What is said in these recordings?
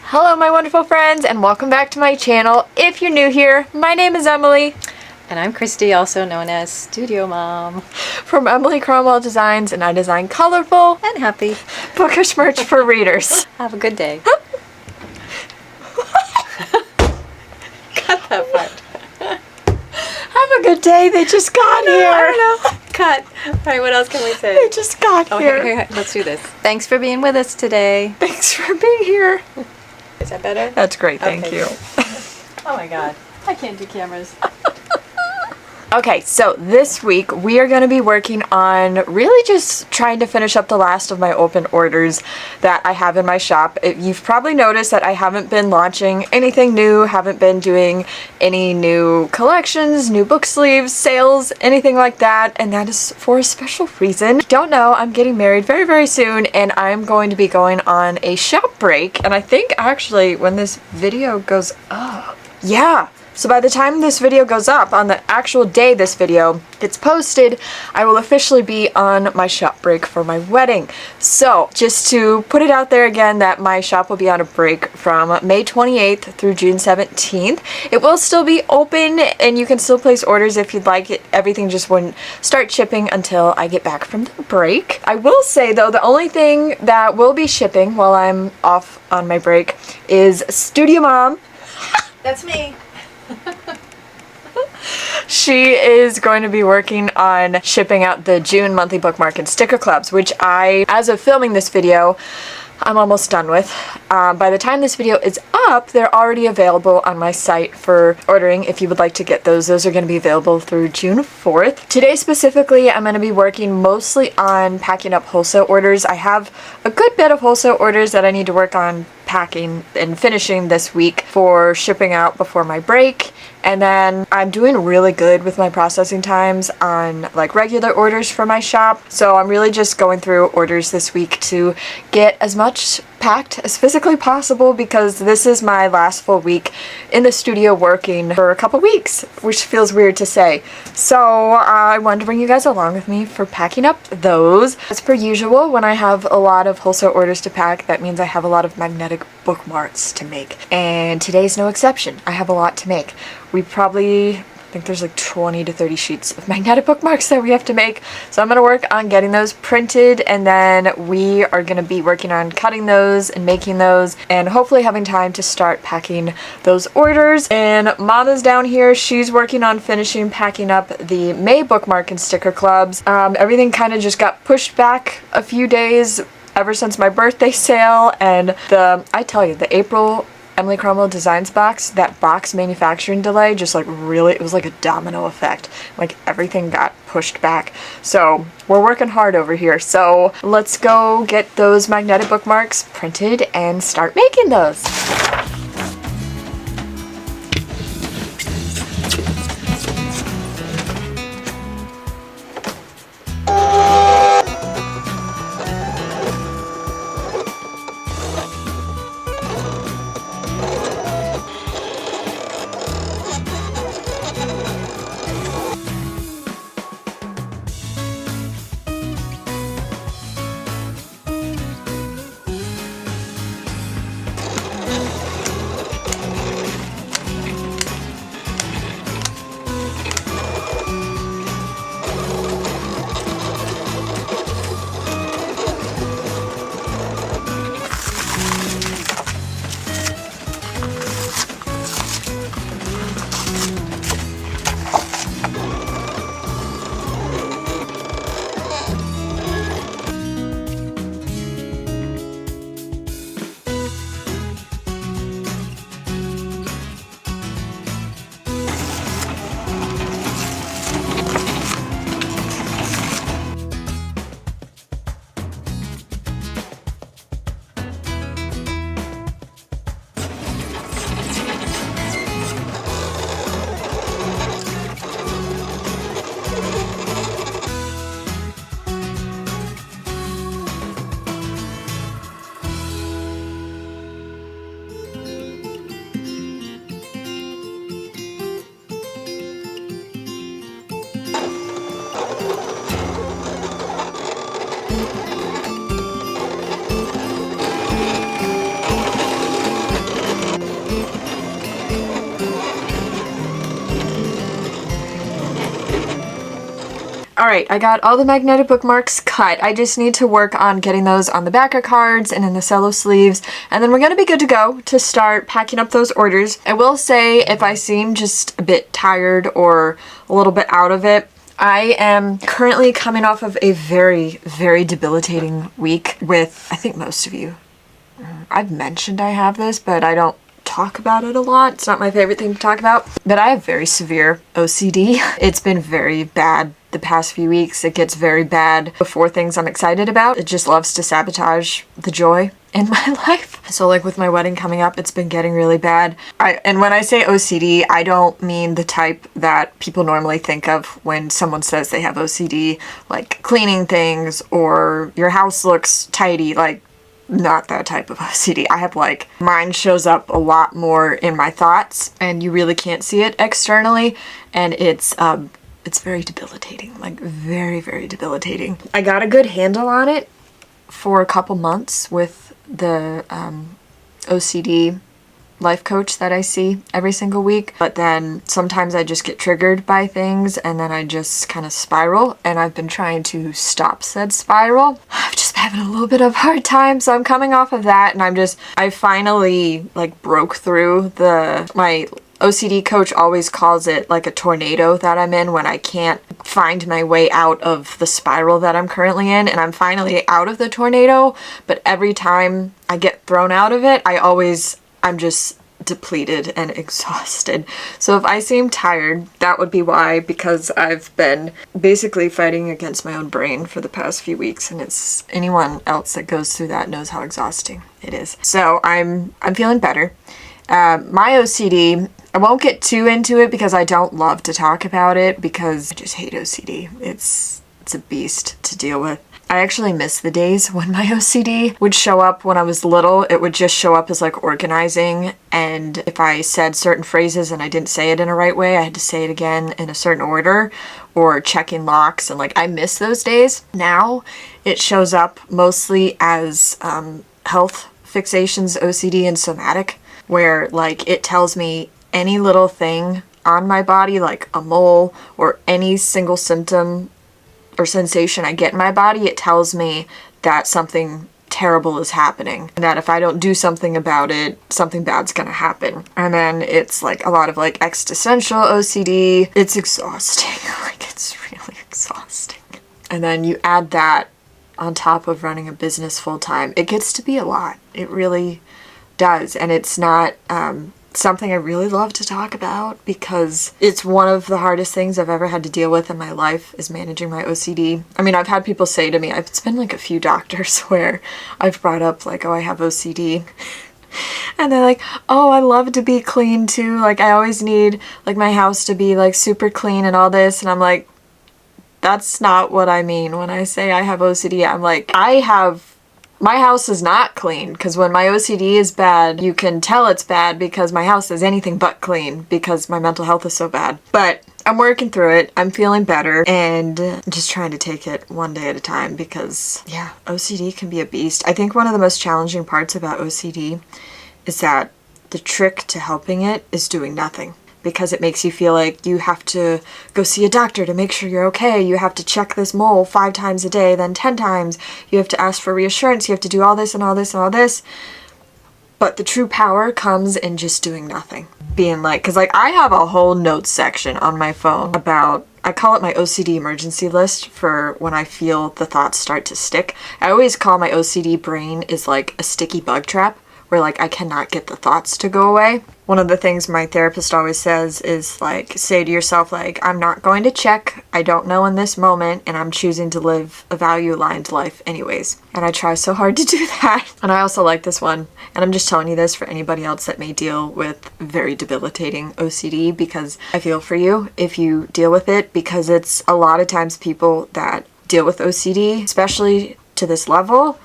Hello my wonderful friends and welcome back to my channel. If you're new here, my name is Emily. And I'm Christy, also known as Studio Mom. From Emily Cromwell Designs, and I design colorful And happy. bookish merch for readers. Have a good day. Cut that part. Have a good day, they just got here. I don't know. Cut. Alright, what else can we say? They just got here. Here, let's do this. Thanks for being with us today. Thanks for being here. Is that better? That's great, thank Okay, you. good. Oh my god. I can't do cameras. Okay, so this week we are going to be working on really just trying to finish up the last of my open orders that I have in my shop. You've probably noticed that I haven't been launching anything new, haven't been doing any new collections, new book sleeves, sales, anything like that, and that is for a special reason. Don't know, I'm getting married very, very soon, and I'm going to be going on a shop break, and I think actually when this video goes up, yeah. So by the time this video goes up, on the actual day this video gets posted, I will officially be on my shop break for my wedding. So just to put it out there again that my shop will be on a break from May 28th through June 17th. It will still be open and you can still place orders if you'd like it. Everything just wouldn't start shipping until I get back from the break. I will say though, the only thing that will be shipping while I'm off on my break is Studio Mom. That's me. She is going to be working on shipping out the June monthly bookmark and sticker clubs, which as of filming this video, I'm almost done with. By the time this video is up, they're already available on my site for ordering if you would like to get those. Those are going to be available through June 4th. Today specifically, I'm going to be working mostly on packing up wholesale orders. I have a good bit of wholesale orders that I need to work on packing and finishing this week for shipping out before my break. And then I'm doing really good with my processing times on like regular orders for my shop. So I'm really just going through orders this week to get as much packed as physically possible because this is my last full week in the studio working for a couple weeks, which feels weird to say. So I wanted to bring you guys along with me for packing up those. As per usual, when I have a lot of wholesale orders to pack, that means I have a lot of magnetic bookmarks to make. And today's no exception. I have a lot to make. We probably, I think there's like 20 to 30 sheets of magnetic bookmarks that we have to make. So I'm going to work on getting those printed and then we are going to be working on cutting those and making those and hopefully having time to start packing those orders. And Mama's down here. She's working on finishing packing up the May bookmark and sticker clubs. Everything kind of just got pushed back a few days ever since my birthday sale, and I tell you, the April Emily Cromwell Designs box, that box manufacturing delay just like really, it was like a domino effect. Like everything got pushed back. So we're working hard over here. So let's go get those magnetic bookmarks printed and start making those. Alright, I got all the magnetic bookmarks cut. I just need to work on getting those on the backer cards and in the cello sleeves, and then we're gonna be good to go to start packing up those orders. I will say, if I seem just a bit tired or a little bit out of it, I am currently coming off of a very, very debilitating week with, I think most of you, I've mentioned I have this, but I don't talk about it a lot. It's not my favorite thing to talk about, but I have very severe OCD. It's been very bad the past few weeks. It gets very bad before things I'm excited about. It just loves to sabotage the joy in my life. So like with my wedding coming up, it's been getting really bad. And when I say OCD, I don't mean the type that people normally think of when someone says they have OCD, like cleaning things or your house looks tidy, like not that type of OCD. I have like, mine shows up a lot more in my thoughts and you really can't see it externally, and it's very debilitating, like very, very debilitating. I got a good handle on it for a couple months with the OCD life coach that I see every single week, but then sometimes I just get triggered by things and then I just kind of spiral, and I've been trying to stop said spiral. I've just been having a little bit of a hard time, so I'm coming off of that, and I finally like broke through my OCD coach always calls it like a tornado that I'm in when I can't find my way out of the spiral that I'm currently in, and I'm finally out of the tornado, but every time I get thrown out of it, I'm just depleted and exhausted. So if I seem tired, that would be why, because I've been basically fighting against my own brain for the past few weeks, and it's anyone else that goes through that knows how exhausting it is. So I'm feeling better. My OCD, I won't get too into it because I don't love to talk about it because I just hate OCD. It's a beast to deal with. I actually miss the days when my OCD would show up when I was little. It would just show up as like organizing, and if I said certain phrases and I didn't say it in a right way, I had to say it again in a certain order, or checking locks, and like I miss those days. Now it shows up mostly as health fixations, OCD, and somatic, where like it tells me any little thing on my body, like a mole or any single symptom or sensation I get in my body, it tells me that something terrible is happening, and that if I don't do something about it, something bad's gonna happen. And then it's like a lot of like existential OCD. It's exhausting. Like it's really exhausting. And then you add that on top of running a business full time, it gets to be a lot. It really does. And it's not something I really love to talk about because it's one of the hardest things I've ever had to deal with in my life, is managing my OCD. I mean, I've had people say to me, it's been like a few doctors where I've brought up like, oh, I have OCD. And they're like, oh, I love to be clean too. Like I always need like my house to be like super clean and all this. And I'm like, that's not what I mean when I say I have OCD. I'm like, my house is not clean, because when my OCD is bad, you can tell it's bad because my house is anything but clean because my mental health is so bad. But I'm working through it. I'm feeling better, and I'm just trying to take it one day at a time because, yeah, OCD can be a beast. I think one of the most challenging parts about OCD is that the trick to helping it is doing nothing. Because it makes you feel like you have to go see a doctor to make sure you're okay. You have to check this mole 5 times a day, then 10 times. You have to ask for reassurance. You have to do all this and all this and all this. But the true power comes in just doing nothing. Being like, because like I have a whole notes section on my phone about, I call it my OCD emergency list for when I feel the thoughts start to stick. I always call my OCD brain is like a sticky bug trap, where like I cannot get the thoughts to go away. One of the things my therapist always says is like, say to yourself like, I'm not going to check, I don't know in this moment, and I'm choosing to live a value-aligned life anyways. And I try so hard to do that. And I also like this one, and I'm just telling you this for anybody else that may deal with very debilitating OCD, because I feel for you if you deal with it, because it's a lot of times people that deal with OCD, especially to this level,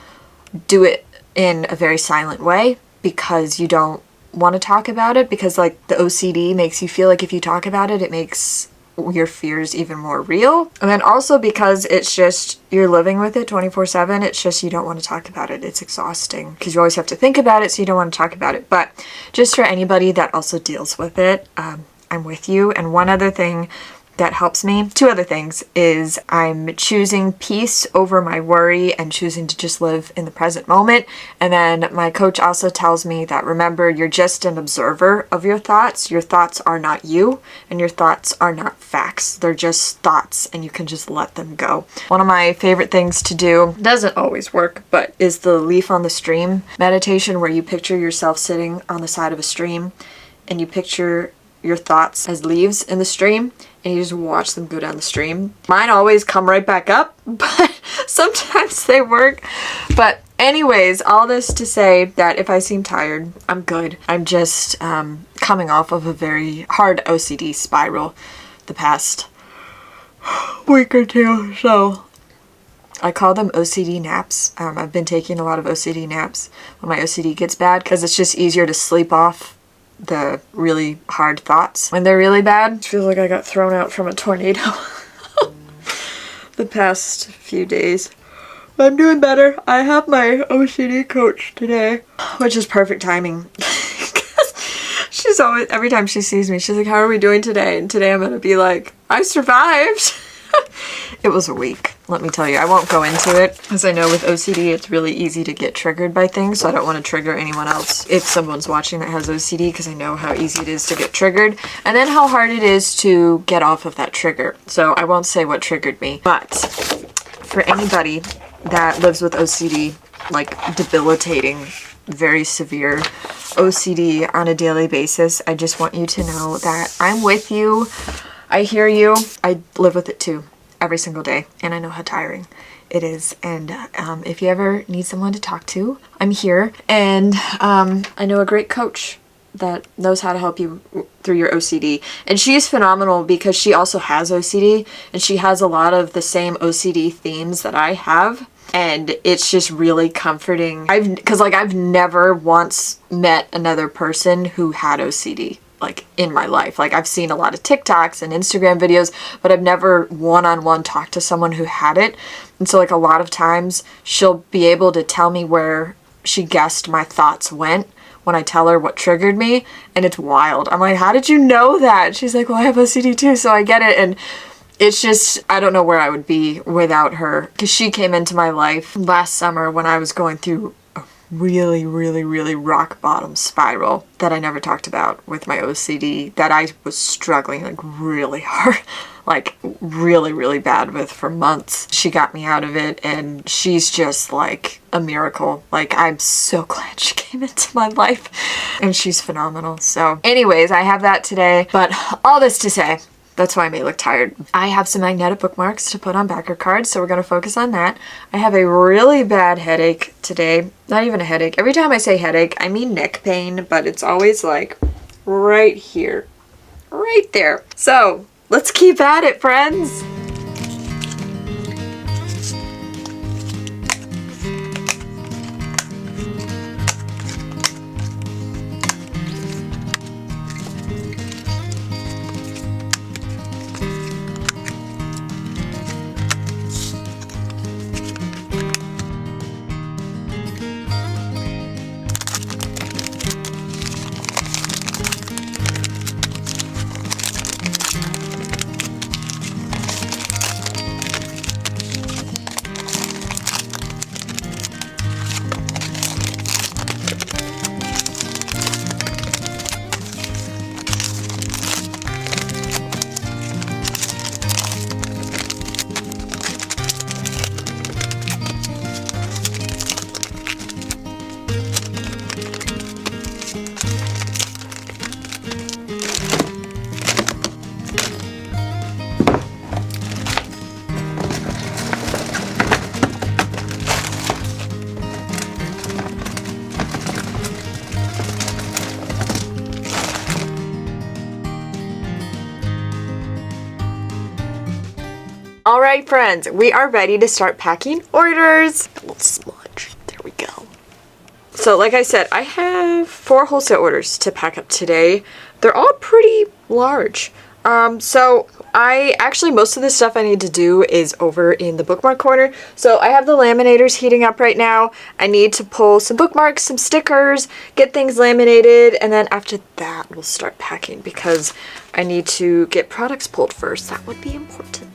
do it in a very silent way because you don't want to talk about it, because like the OCD makes you feel like if you talk about it, it makes your fears even more real. And then also because it's just, you're living with it 24/7, it's just you don't want to talk about it. It's exhausting because you always have to think about it, so you don't want to talk about it. But just for anybody that also deals with it, I'm with you. And one other thing that helps me. Two other things is I'm choosing peace over my worry and choosing to just live in the present moment. And then my coach also tells me that, remember, you're just an observer of your thoughts. Your thoughts are not you, and your thoughts are not facts. They're just thoughts, and you can just let them go. One of my favorite things to do, doesn't always work, but is the leaf on the stream meditation, where you picture yourself sitting on the side of a stream and you picture your thoughts as leaves in the stream, and you just watch them go down the stream. Mine always come right back up, but sometimes they work. But anyways, all this to say that if I seem tired, I'm good. I'm just coming off of a very hard OCD spiral the past week or two, so I call them OCD naps. I've been taking a lot of OCD naps when my OCD gets bad, because it's just easier to sleep off the really hard thoughts when they're really bad. It feels like I got thrown out from a tornado the past few days. But I'm doing better. I have my OCD coach today, which is perfect timing. She's always, every time she sees me, she's like, how are we doing today? And today I'm gonna be like, I survived. It was a week, let me tell you. I won't go into it, because I know with OCD it's really easy to get triggered by things, so I don't want to trigger anyone else if someone's watching that has OCD, because I know how easy it is to get triggered, and then how hard it is to get off of that trigger. So I won't say what triggered me, but for anybody that lives with OCD, like debilitating, very severe OCD on a daily basis, I just want you to know that I'm with you. I hear you. I live with it too, every single day, and I know how tiring it is. And if you ever need someone to talk to, I'm here. And I know a great coach that knows how to help you through your OCD. And she's phenomenal because she also has OCD, and she has a lot of the same OCD themes that I have. And it's just really comforting. Because I've never once met another person who had OCD. Like in my life. Like I've seen a lot of TikToks and Instagram videos, but I've never one-on-one talked to someone who had it. And so like a lot of times she'll be able to tell me where she guessed my thoughts went when I tell her what triggered me, and it's wild. I'm like, how did you know that? She's like, well, I have OCD too, so I get it. And it's just, I don't know where I would be without her, because she came into my life last summer when I was going through really, really, really rock bottom spiral that I never talked about with my OCD, that I was struggling like really hard, like really, really bad with for months. She got me out of it, and she's just like a miracle. Like I'm so glad she came into my life, and she's phenomenal. So anyways, I have that today, but all this to say, that's why I may look tired. I have some magnetic bookmarks to put on backer cards, so we're going to focus on that. I have a really bad headache today. Not even a headache. Every time I say headache, I mean neck pain, but it's always like right here. Right there. So let's keep at it, friends. All right, friends, we are ready to start packing orders. A little smudge. There we go. So like I said, I have 4 wholesale orders to pack up today. They're all pretty large. So Most of the stuff I need to do is over in the bookmark corner. So I have the laminators heating up right now. I need to pull some bookmarks, some stickers, get things laminated, and then after that we'll start packing because I need to get products pulled first. That would be important.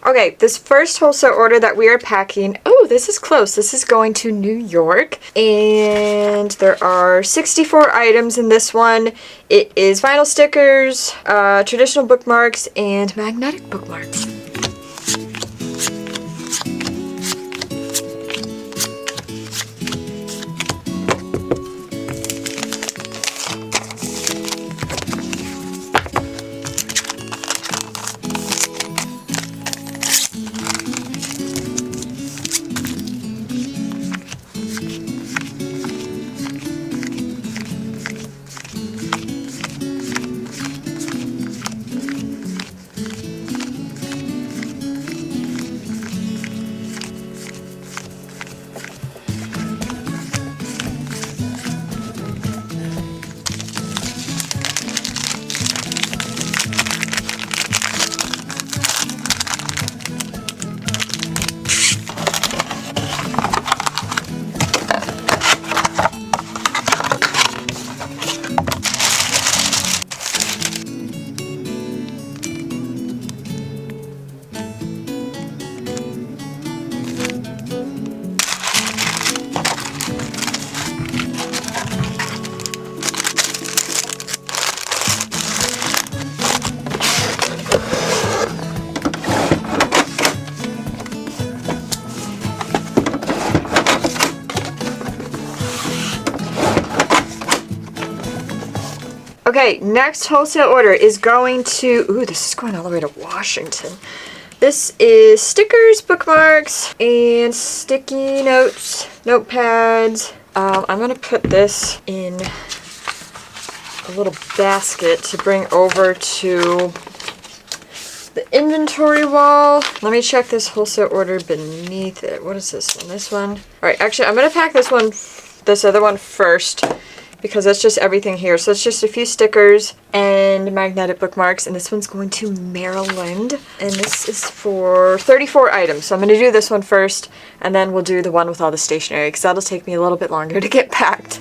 Okay, this first wholesale order that we are packing, oh, this is close. This is going to New York, and there are 64 items in this one. It is vinyl stickers, traditional bookmarks, and magnetic bookmarks. Okay, next wholesale order is going to, ooh, this is going all the way to Washington. This is stickers, bookmarks, and sticky notes, notepads. I'm gonna put this in a little basket to bring over to the inventory wall. Let me check this wholesale order beneath it. What is this one? This one? All right, actually, I'm gonna pack this one, this other one first, because that's just everything here. So it's just a few stickers and magnetic bookmarks, and this one's going to Maryland, and this is for 34 items. So I'm going to do this one first, and then we'll do the one with all the stationery, because that'll take me a little bit longer to get packed.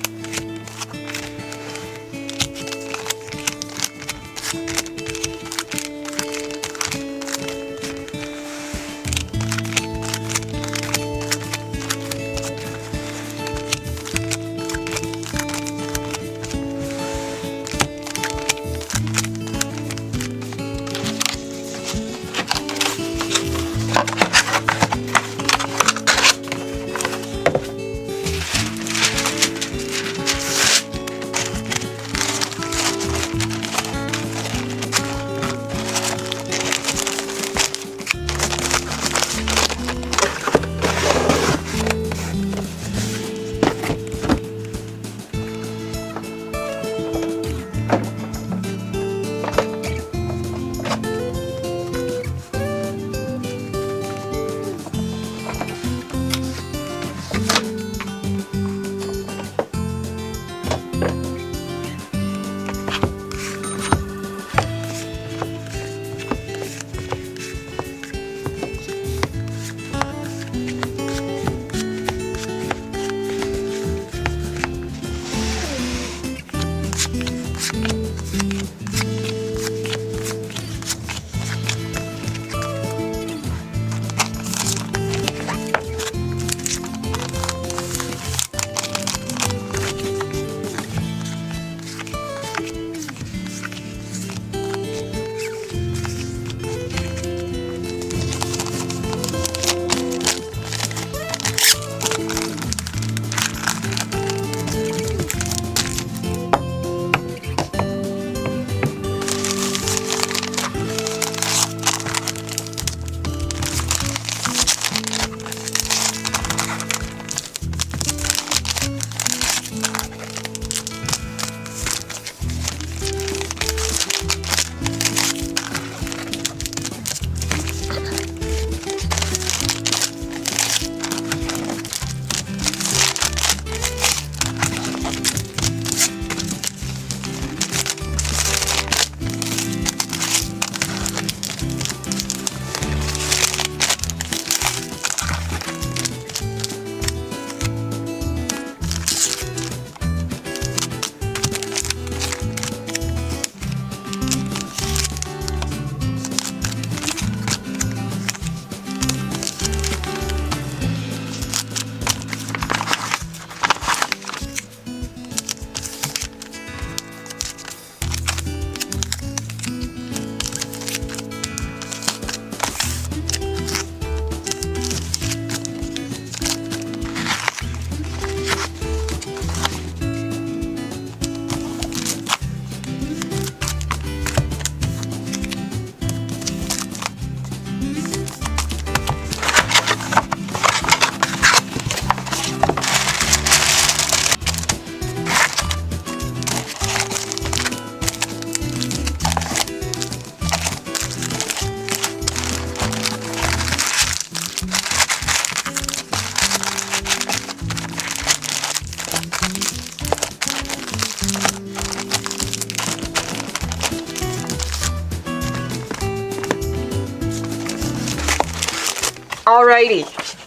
Alrighty,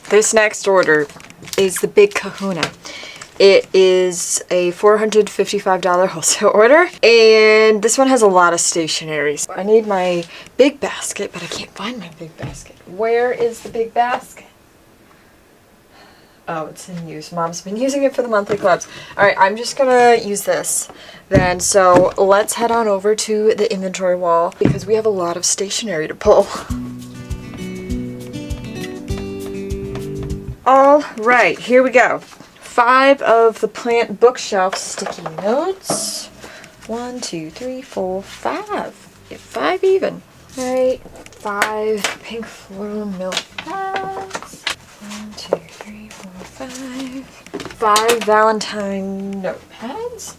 this next order is the Big Kahuna. It is a $455 wholesale order, and this one has a lot of stationery. So I need my big basket, but I can't find my big basket. Where is the big basket? Oh, it's in use. Mom's been using it for the monthly clubs. Alright, I'm just gonna use this then. So let's head on over to the inventory wall because we have a lot of stationery to pull. Alright, here we go. 5 of the plant bookshelf sticky notes. 1, 2, 3, 4, 5. Get 5 even. Alright, 5 pink floral milk pads. 1, 2, 3, 4, 5. 5 Valentine notepads.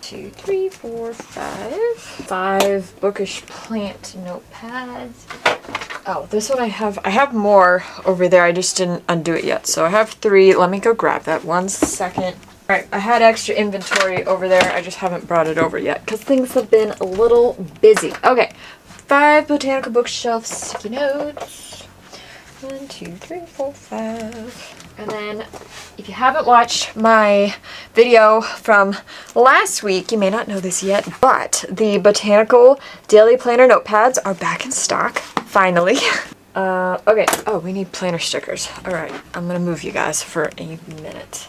2, 3, 4, 5. 5 bookish plant notepads. Oh, this one I have more over there. I just didn't undo it yet. So I have 3. Let me go grab that 1 second. Alright, I had extra inventory over there. I just haven't brought it over yet because things have been a little busy. Okay, 5 botanical bookshelf sticky notes. 1, 2, 3, 4, 5. And then, if you haven't watched my video from last week, you may not know this yet, but the botanical daily planner notepads are back in stock, finally. Okay, oh, we need planner stickers. Alright, I'm gonna move you guys for a minute.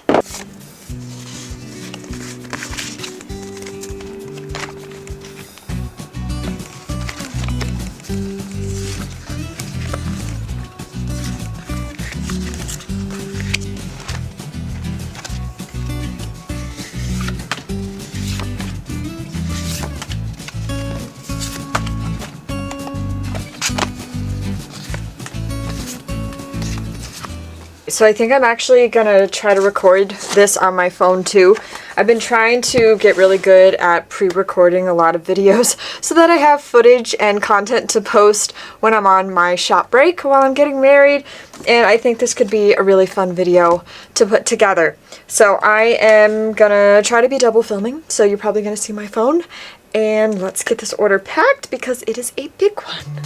So I think I'm actually gonna try to record this on my phone too. I've been trying to get really good at pre-recording a lot of videos so that I have footage and content to post when I'm on my shop break while I'm getting married, and I think this could be a really fun video to put together. So I am gonna try to be double filming, so you're probably gonna see my phone, and let's get this order packed because it is a big one.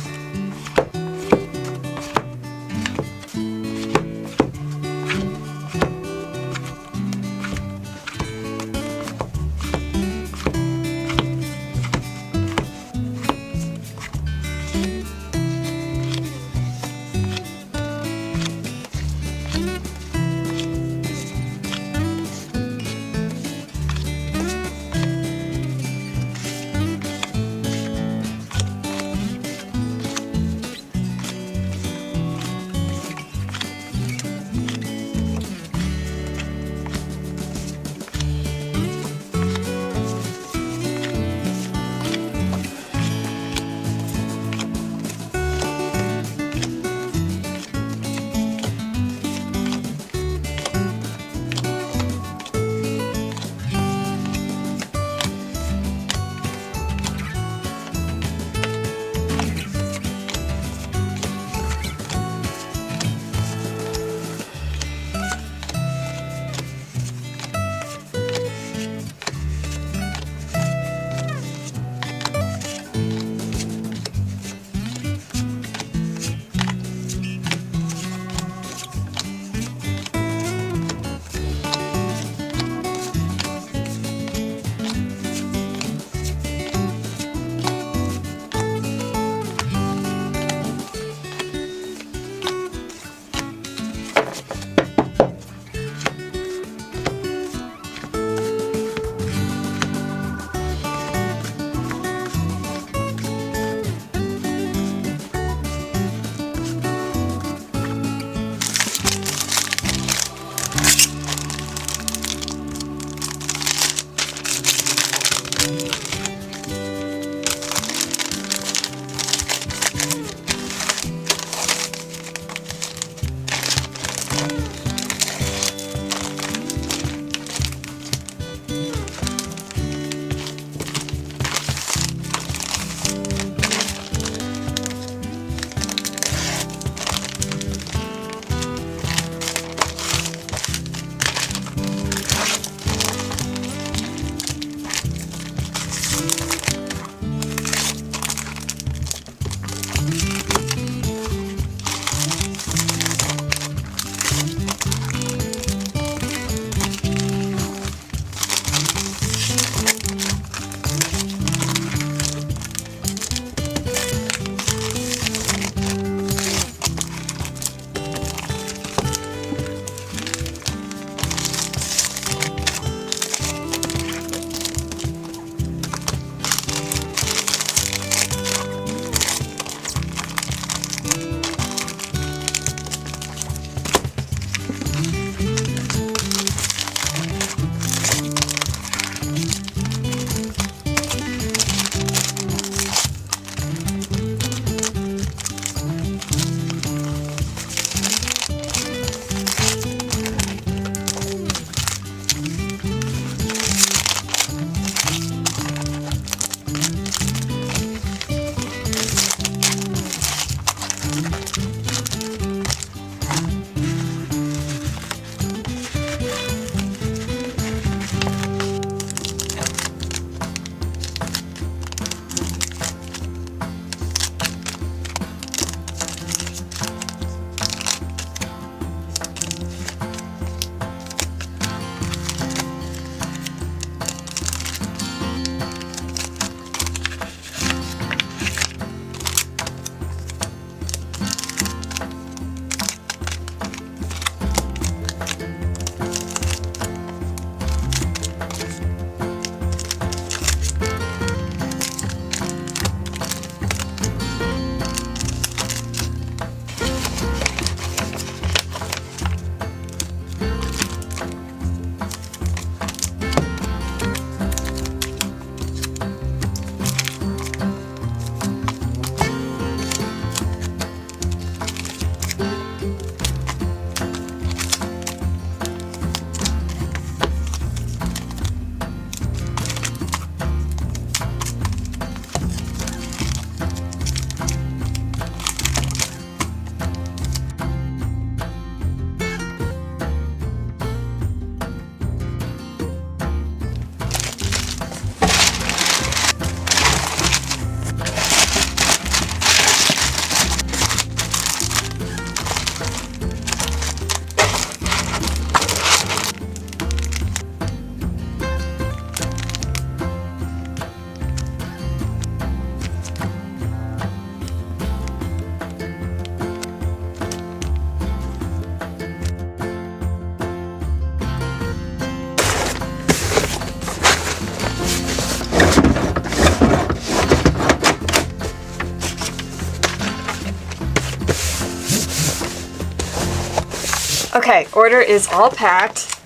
Okay, order is all packed,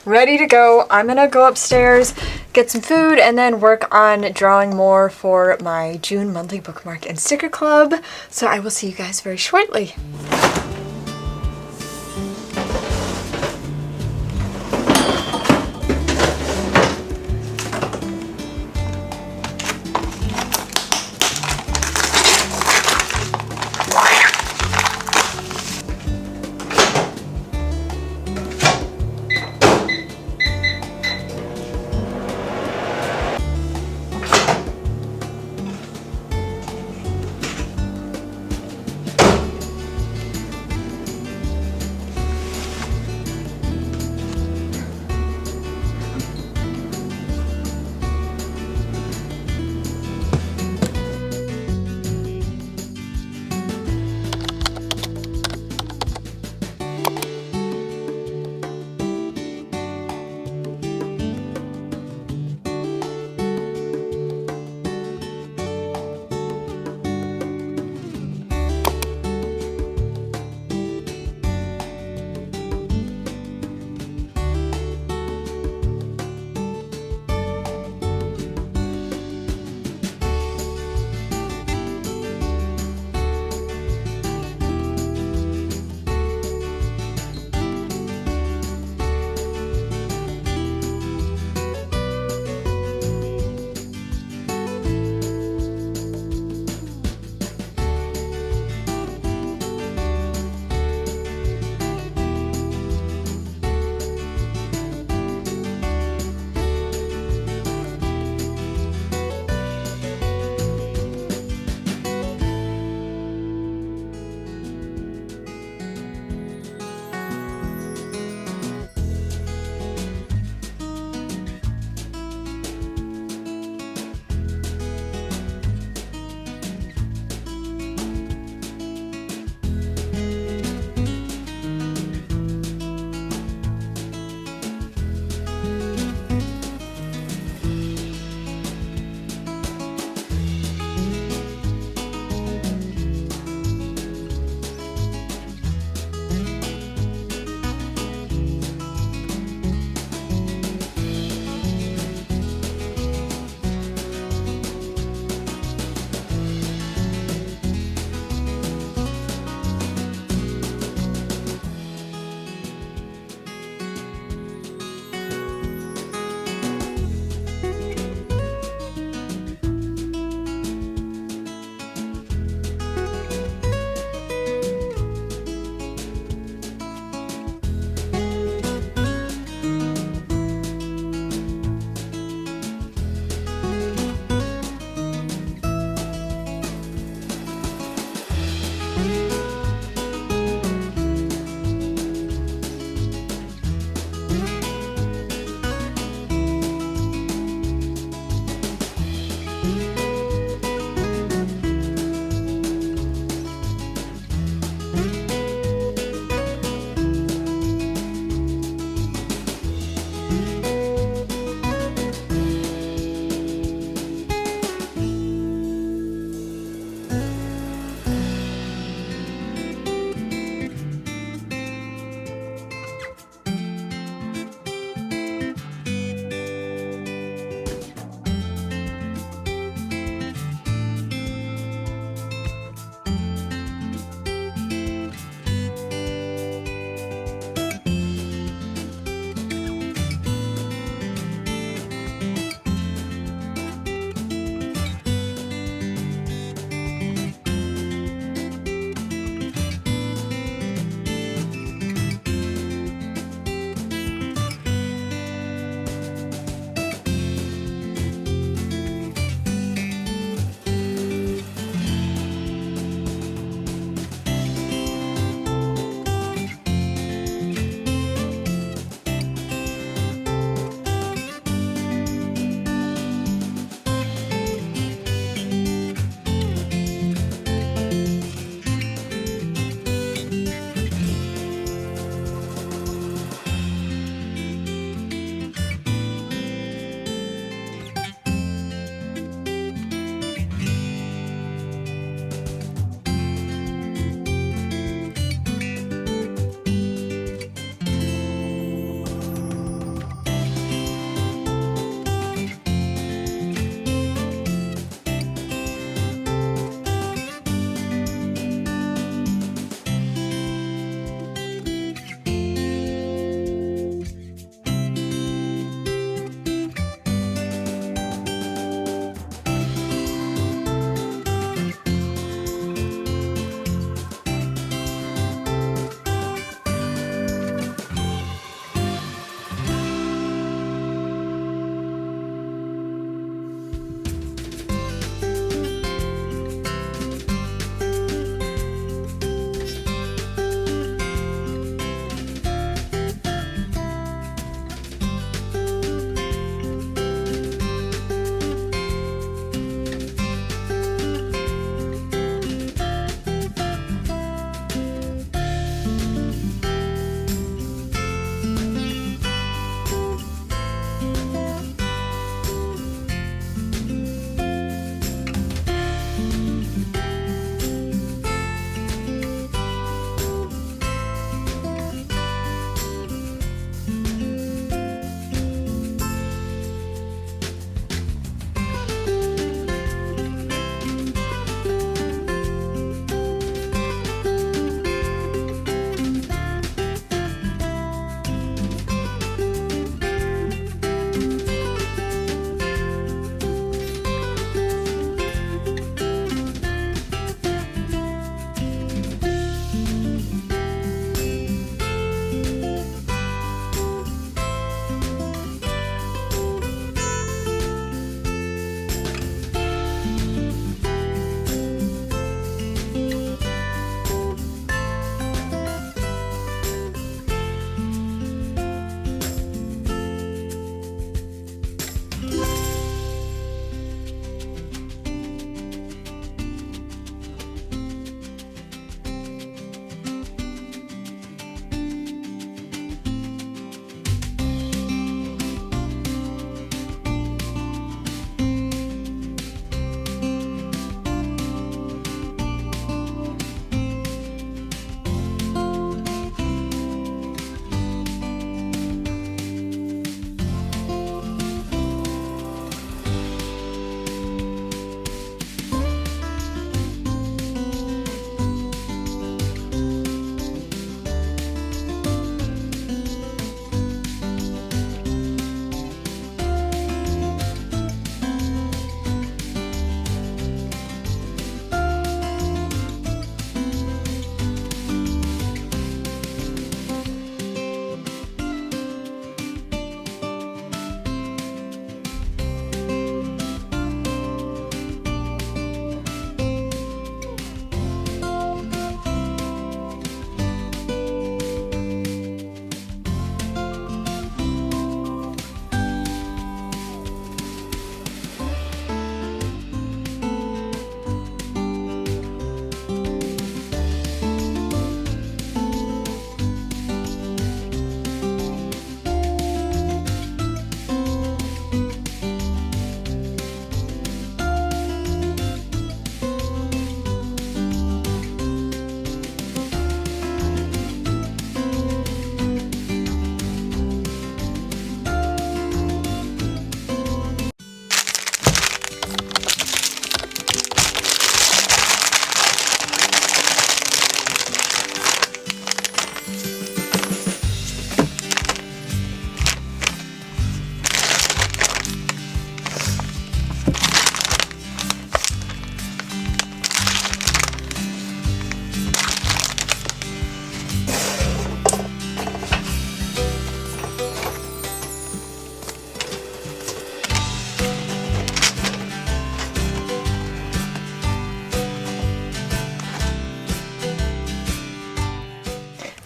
ready to go. I'm gonna go upstairs, get some food, and then work on drawing more for my June monthly bookmark and sticker club. So I will see you guys very shortly.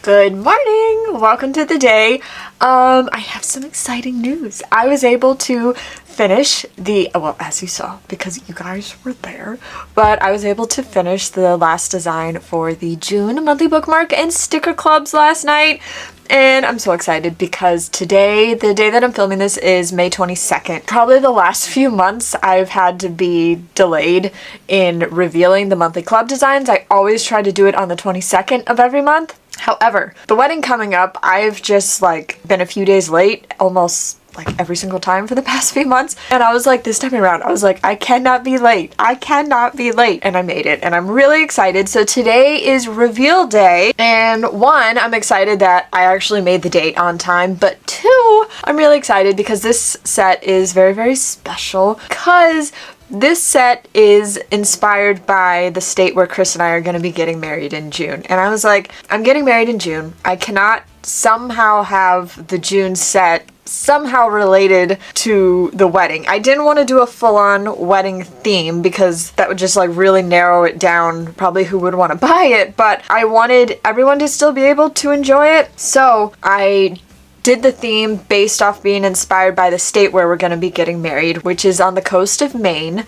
Good morning! Welcome to the day. I have some exciting news. I was able to finish well, as you saw, because you guys were there, but I was able to finish the last design for the June monthly bookmark and sticker clubs last night. And I'm so excited because today, the day that I'm filming this, is May 22nd. Probably the last few months I've had to be delayed in revealing the monthly club designs. I always try to do it on the 22nd of every month. However, the wedding coming up, I've just been a few days late, almost every single time for the past few months. And I was like, this time around, I was like, I cannot be late. I cannot be late. And I made it. And I'm really excited. So today is reveal day. And one, I'm excited that I actually made the date on time. But two, I'm really excited because this set is very, very special because this set is inspired by the state where Chris and I are going to be getting married in June. And I was like, I'm getting married in June. I cannot somehow have the June set somehow related to the wedding. I didn't want to do a full-on wedding theme because that would just really narrow it down, probably who would want to buy it, but I wanted everyone to still be able to enjoy it. So I did the theme based off being inspired by the state where we're going to be getting married, which is on the coast of Maine,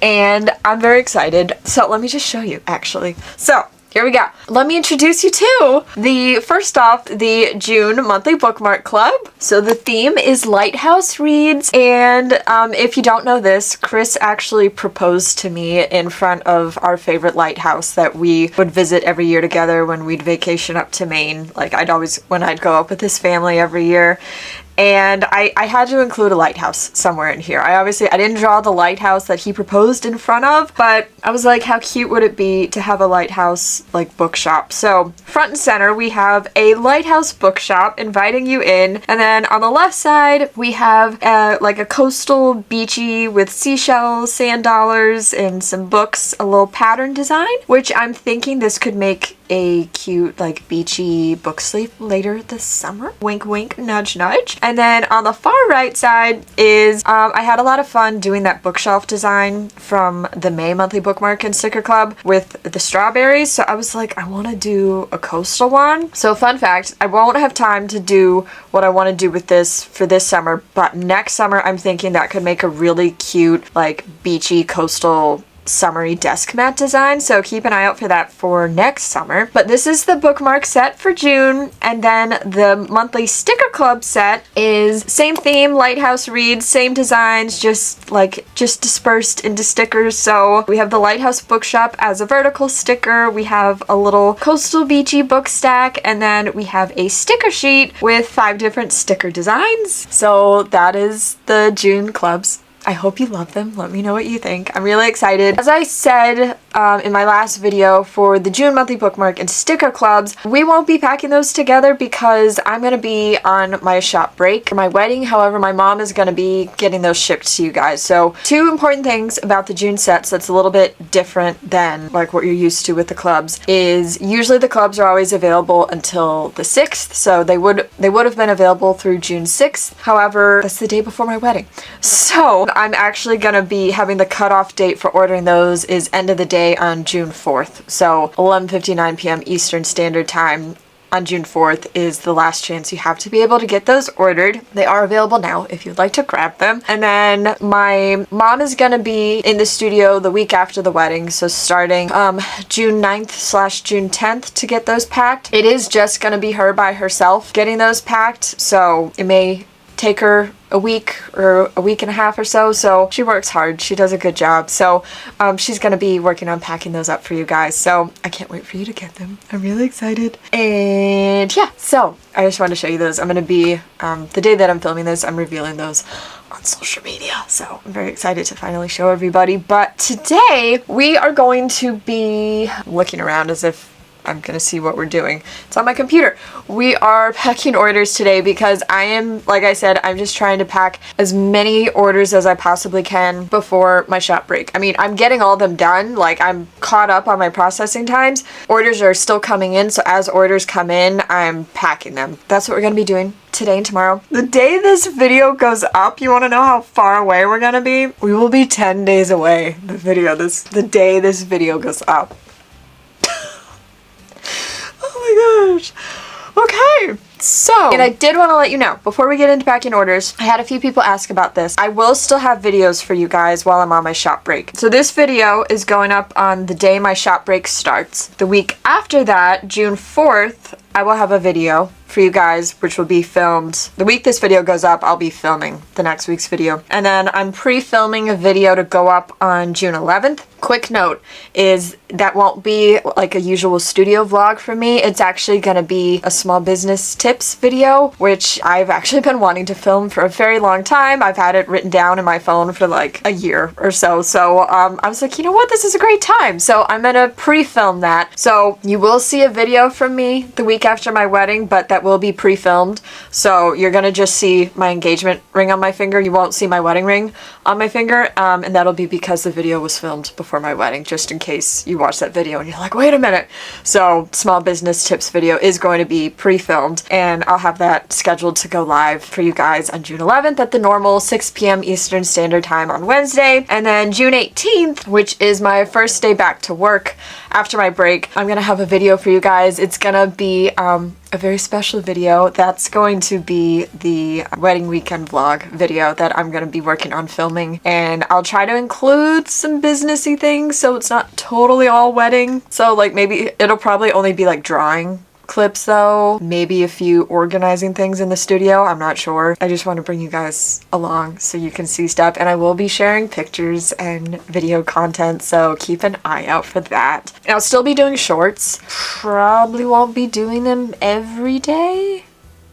and I'm very excited. So let me just show you actually. So here we go. Let me introduce you to first off, the June monthly bookmark club. So the theme is Lighthouse Reads, and if you don't know this, Chris actually proposed to me in front of our favorite lighthouse that we would visit every year together when we'd vacation up to Maine. When I'd go up with his family every year. And I had to include a lighthouse somewhere in here. I didn't draw the lighthouse that he proposed in front of, but I was like, how cute would it be to have a lighthouse bookshop? So front and center, we have a lighthouse bookshop inviting you in. And then on the left side, we have a coastal beachy with seashells, sand dollars, and some books, a little pattern design, which I'm thinking this could make a cute beachy book sleeve later this summer. Wink wink, nudge nudge. And then on the far right side is I had a lot of fun doing that bookshelf design from the May monthly bookmark and sticker club with the strawberries. So I was like, I want to do a coastal one. So fun fact, I won't have time to do what I want to do with this for this summer, but next summer I'm thinking that could make a really cute beachy coastal summery desk mat design, so keep an eye out for that for next summer. But this is the bookmark set for June, and then the monthly sticker club set is same theme, Lighthouse Reads, same designs, just dispersed into stickers. So we have the Lighthouse Bookshop as a vertical sticker, we have a little coastal beachy book stack, and then we have a sticker sheet with 5 different sticker designs. So that is the June clubs. I hope you love them. Let me know what you think. I'm really excited. As I said in my last video, for the June monthly bookmark and sticker clubs, we won't be packing those together because I'm going to be on my shop break for my wedding. However, my mom is going to be getting those shipped to you guys. So 2 important things about the June sets that's a little bit different than what you're used to with the clubs is usually the clubs are always available until the 6th. So they would have been available through June 6th. However, that's the day before my wedding. So I'm actually going to be having the cutoff date for ordering those is end of the day on June 4th. So 11:59 p.m. Eastern Standard Time on June 4th is the last chance you have to be able to get those ordered. They are available now if you'd like to grab them. And then my mom is going to be in the studio the week after the wedding, so starting June 9th / June 10th to get those packed. It is just going to be her by herself getting those packed, so it may take her a week or a week and a half or so. So she works hard. She does a good job. So she's going to be working on packing those up for you guys. So I can't wait for you to get them. I'm really excited. And yeah, so I just wanted to show you those. I'm going to be, the day that I'm filming this, I'm revealing those on social media. So I'm very excited to finally show everybody. But today we are going to be looking around as if I'm gonna see what we're doing. It's on my computer. We are packing orders today because I am, like I said, I'm just trying to pack as many orders as I possibly can before my shop break. I mean, I'm getting all of them done. I'm caught up on my processing times. Orders are still coming in, so as orders come in, I'm packing them. That's what we're gonna be doing today and tomorrow. The day this video goes up, you want to know how far away we're gonna be? We will be 10 days away. The day this video goes up. Oh my gosh. Okay, so, and I did want to let you know, before we get into packing orders, I had a few people ask about this. I will still have videos for you guys while I'm on my shop break. So this video is going up on the day my shop break starts. The week after that, June 4th, I will have a video for you guys, which will be filmed. The week this video goes up, I'll be filming the next week's video. And then I'm pre-filming a video to go up on June 11th. Quick note is that won't be like a usual studio vlog for me. It's actually gonna be a small business tips video, which I've actually been wanting to film for a very long time. I've had it written down in my phone for like a year or so. So I was like, you know what, this is a great time. So I'm gonna pre-film that. So you will see a video from me the week after my wedding, but that will be pre-filmed. So you're gonna just see my engagement ring on my finger. You won't see my wedding ring on my finger. And that'll be because the video was filmed before my wedding, just in case you watch that video and you're like, wait a minute. So small business tips video is going to be pre-filmed, and I'll have that scheduled to go live for you guys on June 11th at the normal 6 p.m. Eastern Standard Time on Wednesday. And then June 18th, which is my first day back to work after my break, I'm gonna have a video for you guys. It's gonna be a very special video. That's going to be the wedding weekend vlog video that I'm gonna be working on filming, and I'll try to include some businessy things so it's not totally all wedding. So like maybe it'll probably only be like drawing clips though, maybe a few organizing things in the studio, I'm not sure. I just want to bring you guys along so you can see stuff, and I will be sharing pictures and video content, so keep an eye out for that. And I'll still be doing shorts. Probably won't be doing them every day,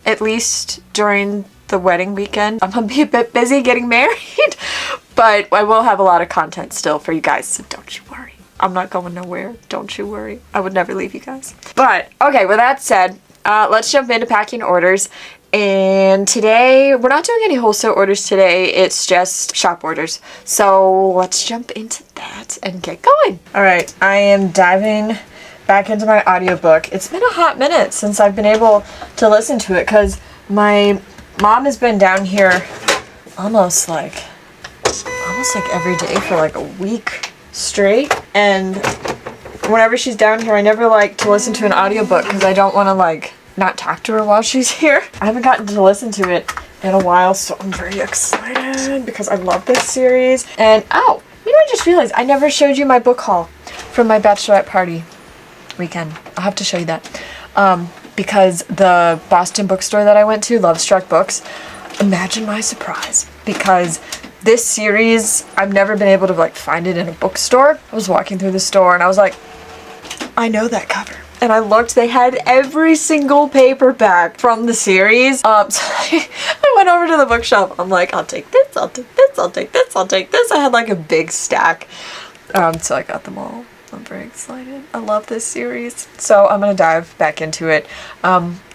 at least during the wedding weekend. I'm gonna be a bit busy getting married, but I will have a lot of content still for you guys, so don't you worry. I'm not going nowhere. Don't you worry. I would never leave you guys. But, okay, with that said, let's jump into packing orders. And today, we're not doing any wholesale orders today. It's just shop orders. So let's jump into that and get going. All right, I am diving back into my audiobook. It's been a hot minute since I've been able to listen to it because my mom has been down here almost like every day for like a week straight, and whenever she's down here I never like to listen to an audiobook because I don't want to like not talk to her while she's here. I haven't gotten to listen to it in a while, so I'm very excited because I love this series. And oh, you know, I just realized I never showed you my book haul from my bachelorette party weekend. I'll have to show you that because the Boston bookstore that I went to, Love Struck Books, imagine my surprise, because this series, I've never been able to like find it in a bookstore. I was walking through the store and I was like, I know that cover. And I looked, they had every single paperback from the series. So I went over to the bookshop. I'm like, I'll take this, I'll take this, I'll take this, I'll take this. I had like a big stack. So I got them all. I'm very excited. I love this series. So I'm gonna dive back into it.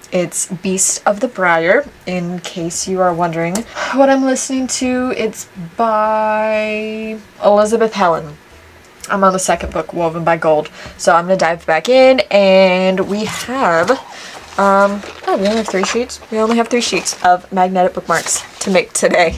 It's Beast of the Briar, in case you are wondering what I'm listening to. It's by Elizabeth Helen. I'm on the second book, Woven by Gold. So I'm going to dive back in, and we have, we only have 3 sheets. We only have 3 sheets of magnetic bookmarks to make today.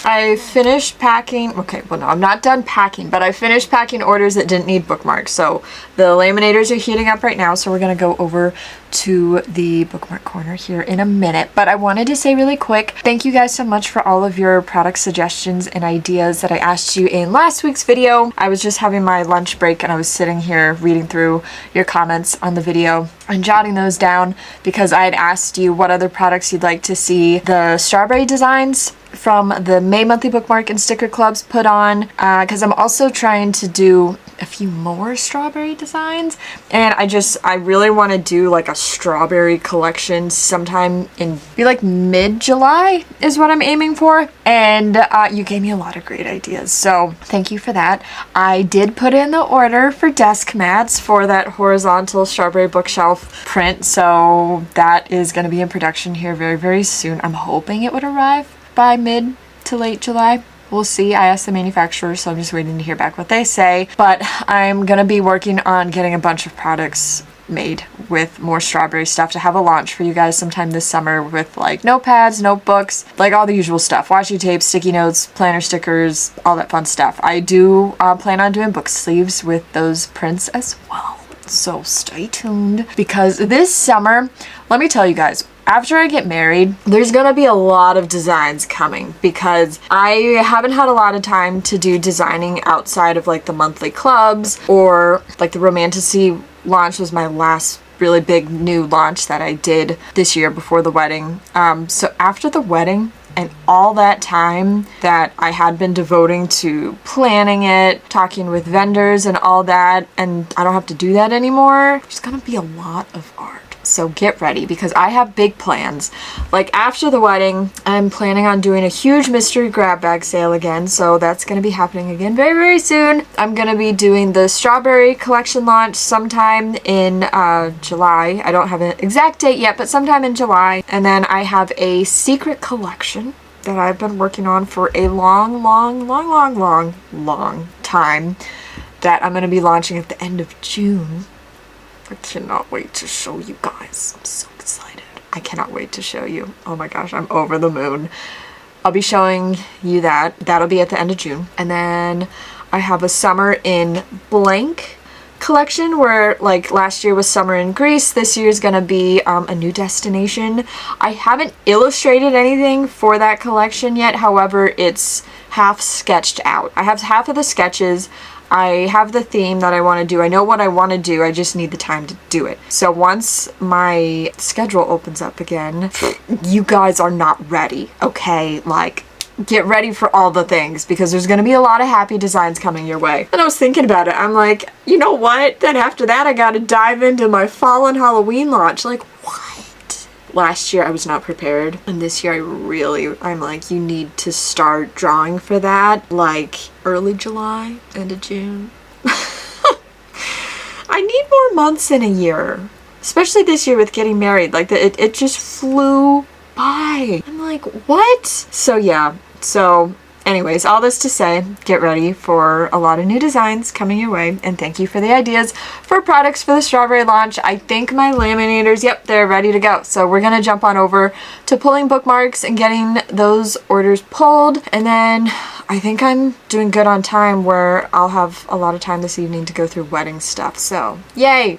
I finished packing, okay, well no, I'm not done packing, but I finished packing orders that didn't need bookmarks. So the laminators are heating up right now, so we're gonna go over to the bookmark corner here in a minute. But I wanted to say really quick, thank you guys so much for all of your product suggestions and ideas that I asked you in last week's video. I was just having my lunch break and I was sitting here reading through your comments on the video and jotting those down because I had asked you what other products you'd like to see the strawberry designs from the May monthly bookmark and sticker clubs put on, because I'm also trying to do a few more strawberry designs, and I really want to do like a strawberry collection sometime in be like mid-July is what I'm aiming for, and you gave me a lot of great ideas, so thank you for that. I did put in the order for desk mats for that horizontal strawberry bookshelf print, so that is going to be in production here very, very soon. I'm hoping it would arrive by mid to late July. We'll see. I asked the manufacturer, so I'm just waiting to hear back what they say. But I'm gonna be working on getting a bunch of products made with more strawberry stuff to have a launch for you guys sometime this summer with like notepads, notebooks, like all the usual stuff, washi tape, sticky notes, planner stickers, all that fun stuff. I do plan on doing book sleeves with those prints as well. So stay tuned because this summer, let me tell you guys, after I get married, there's gonna be a lot of designs coming because I haven't had a lot of time to do designing outside of like the monthly clubs, or like the Romantasy launch was my last really big new launch that I did this year before the wedding. So after the wedding, and all that time that I had been devoting to planning it, talking with vendors and all that, and I don't have to do that anymore, there's gonna be a lot of art. So get ready because I have big plans. Like after the wedding, I'm planning on doing a huge mystery grab bag sale again. So that's going to be happening again very, very soon. I'm going to be doing the strawberry collection launch sometime in July. I don't have an exact date yet, but sometime in July. And then I have a secret collection that I've been working on for a long time that I'm going to be launching at the end of June. I cannot wait to show you guys. I'm so excited. I cannot wait to show you. Oh my gosh, I'm over the moon. I'll be showing you that. That'll be at the end of June. And then I have a summer in blank collection where like last year was summer in Greece. This year is going to be a new destination. I haven't illustrated anything for that collection yet. However, it's half sketched out. I have half of the sketches. I have the theme that I want to do. I know what I want to do. I just need the time to do it. So once my schedule opens up again, you guys are not ready, okay? Like, get ready for all the things because there's going to be a lot of happy designs coming your way. And I was thinking about it. I'm like, you know what? Then after that, I got to dive into my fall and Halloween launch. Like, what? Last year I was not prepared, and this year I'm like, you need to start drawing for that like early July, end of June. I need more months in a year, especially this year with getting married. Like it just flew by. I'm like, what? So yeah, so anyways, all this to say, get ready for a lot of new designs coming your way, and thank you for the ideas for products for the strawberry launch. I think my laminators, yep, they're ready to go. So we're gonna jump on over to pulling bookmarks and getting those orders pulled, and then I think I'm doing good on time where I'll have a lot of time this evening to go through wedding stuff. So yay.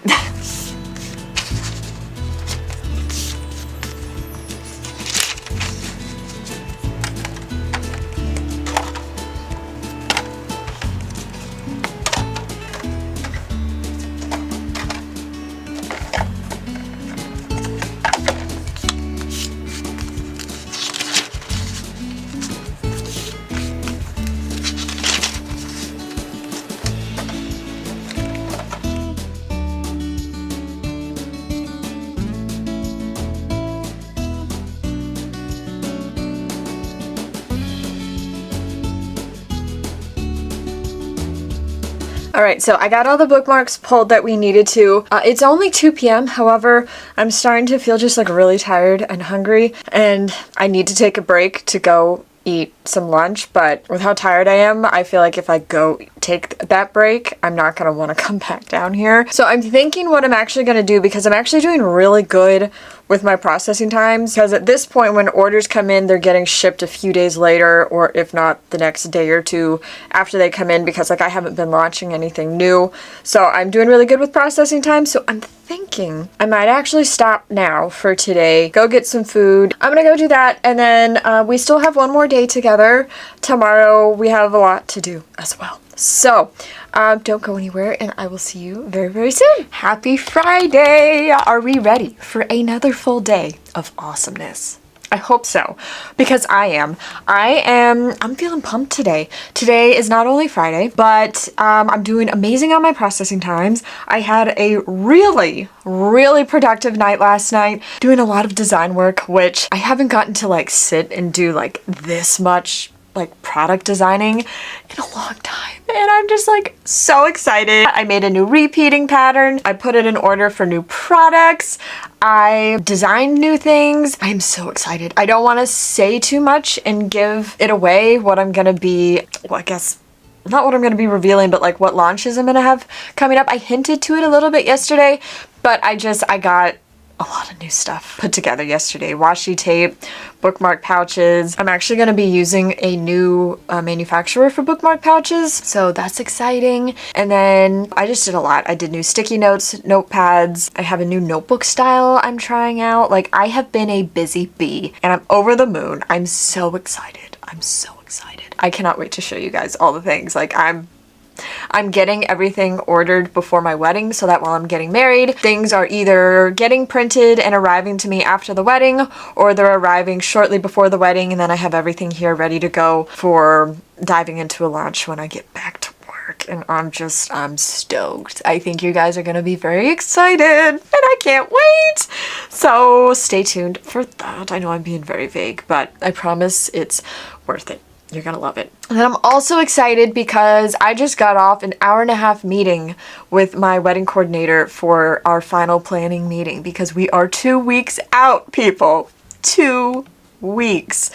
Alright, so I got all the bookmarks pulled that we needed to. It's only 2 p.m. However, I'm starting to feel just like really tired and hungry, and I need to take a break to go eat some lunch, but with how tired I am, I feel like if I go take that break, I'm not going to want to come back down here. So I'm thinking what I'm actually going to do, because I'm actually doing really good with my processing times, because at this point when orders come in, they're getting shipped a few days later, or if not the next day or two after they come in, because like I haven't been launching anything new. So I'm doing really good with processing time. So I'm thinking I might actually stop now for today, go get some food. I'm gonna go do that, and then we still have one more day together. Tomorrow we have a lot to do as well. So don't go anywhere, and I will see you very, very soon. Happy Friday! Are we ready for another full day of awesomeness? I hope so, because I am. I'm feeling pumped today. Today is not only Friday, but I'm doing amazing on my processing times. I had a really, really productive night last night, doing a lot of design work, which I haven't gotten to like sit and do like this much like product designing in a long time, and I'm just like so excited. I made a new repeating pattern. I put it in order for new products. I designed new things. I'm so excited. I don't want to say too much and give it away what I'm gonna be, well, I guess not what I'm gonna be revealing, but like what launches I'm gonna have coming up. I hinted to it a little bit yesterday, but I got a lot of new stuff put together yesterday. Washi tape, bookmark pouches. I'm actually going to be using a new manufacturer for bookmark pouches, so that's exciting. And then I just did a lot. I did new sticky notes, notepads. I have a new notebook style I'm trying out. Like, I have been a busy bee, and I'm over the moon. I'm so excited. I'm so excited. I cannot wait to show you guys all the things. Like, I'm getting everything ordered before my wedding, so that while I'm getting married, things are either getting printed and arriving to me after the wedding, or they're arriving shortly before the wedding, and then I have everything here ready to go for diving into a launch when I get back to work. And I'm stoked. I think you guys are gonna be very excited, and I can't wait! So stay tuned for that. I know I'm being very vague, but I promise it's worth it. You're gonna love it. And then I'm also excited because I just got off an hour-and-a-half meeting with my wedding coordinator for our final planning meeting, because we are 2 weeks out, people. 2 weeks.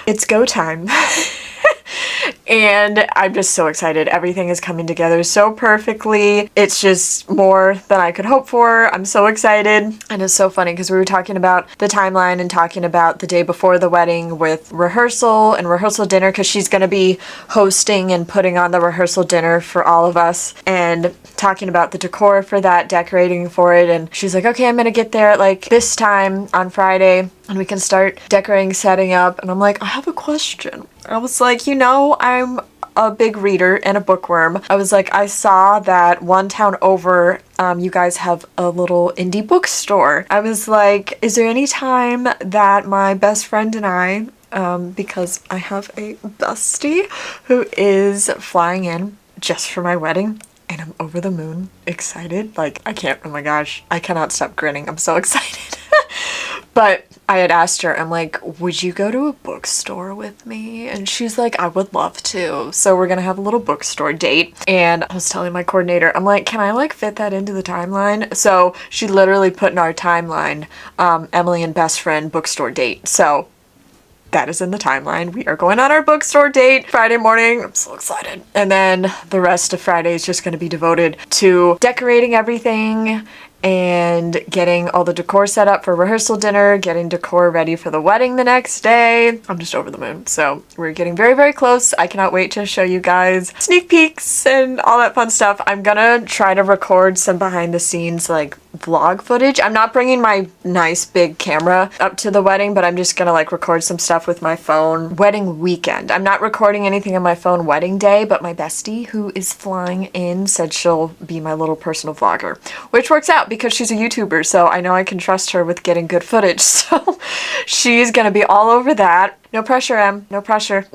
It's go time. And I'm just so excited. Everything is coming together so perfectly. It's just more than I could hope for. I'm so excited. And it's so funny because we were talking about the timeline and talking about the day before the wedding with rehearsal and rehearsal dinner, because she's going to be hosting and putting on the rehearsal dinner for all of us, and talking about the decor for that, decorating for it. And she's like, okay, I'm going to get there at like this time on Friday, and we can start decorating, setting up. And I'm like, I have a question. I was like, you know, I'm a big reader and a bookworm. I was like, I saw that one town over, you guys have a little indie bookstore. I was like, is there any time that my best friend and I, because I have a bestie who is flying in just for my wedding, and I'm over the moon excited. Like, I can't, oh my gosh, I cannot stop grinning. I'm so excited. But I had asked her, I'm like, would you go to a bookstore with me? And she's like, I would love to. So we're gonna have a little bookstore date. And I was telling my coordinator, I'm like, can I like fit that into the timeline? So she literally put in our timeline, Emily and best friend bookstore date. So that is in the timeline. We are going on our bookstore date Friday morning. I'm so excited. And then the rest of Friday is just going to be devoted to decorating everything and getting all the decor set up for rehearsal dinner, getting decor ready for the wedding the next day. I'm just over the moon. So we're getting very, very close. I cannot wait to show you guys sneak peeks and all that fun stuff. I'm gonna try to record some behind the scenes like vlog footage. I'm not bringing my nice big camera up to the wedding, but I'm just gonna like record some stuff with my phone wedding weekend. I'm not recording anything on my phone wedding day, but my bestie who is flying in said she'll be my little personal vlogger, which works out because she's a YouTuber, so I know I can trust her with getting good footage. So she's gonna be all over that. No pressure, Em. No pressure.